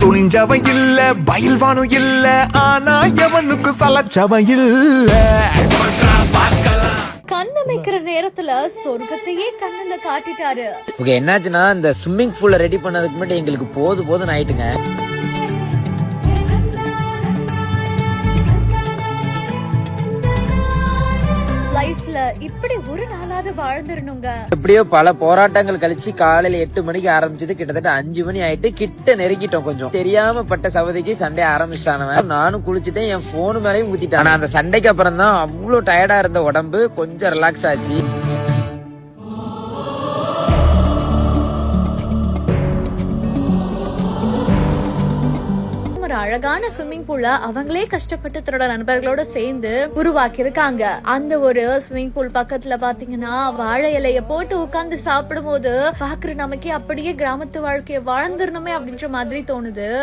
துணிஞ்சவன் இல்ல பயில்வானும் இல்ல ஆனா எவனுக்கு சலச்சவன் இல்ல. கண்ணமைக்கிற நேரத்துல சொர்க்கத்தையே கண்ணுல காட்டிட்டாரு. ஓகே, என்னாச்சுன்னா இந்த ஸ்விம்மிங் பூல்ல ரெடி பண்ணதுக்கு மட்டும் எங்களுக்கு போதும்னு ஆயிட்டுங்க. லைஃப்ல இப்படி ஒரு நாளாவது வாழ்ந்துடணுங்க. எப்படியோ பல போராட்டங்கள் கழிச்சு காலையில 8 மணிக்கு ஆரம்பிச்சது கிட்டத்தட்ட 5 மணி ஆயிட்டு கிட்ட நெருங்கிட்டோம். கொஞ்சம் தெரியாம பட்ட சவதிக்கு சண்டே ஆரம்பிச்சிட்டானவன். நானும் குளிச்சுட்டேன், என் போனு மேலேயும் ஊத்திட்டான். ஆனா அந்த சண்டைக்கு அப்புறம் தான் அவ்வளவு டயர்டா இருந்த உடம்பு கொஞ்சம் ரிலாக்ஸ் ஆச்சு. ஒரு அழகான ஸ்விம்மிங் பூல அவங்களே கஷ்டப்பட்டு தன்னோட நண்பர்களோட சேர்ந்து உருவாக்கி இருக்காங்க. அந்த ஒரு ஸ்விம்மிங் பூல் பக்கத்துல பாத்தீங்கன்னா வாழை இலைய போட்டு உட்கார்ந்து சாப்பிடும் போது பாக்குற நமக்கே அப்படியே கிராமத்து வாழ்க்கைய வாழ்ந்துடணுமே அப்படின்ற மாதிரி தோணுது.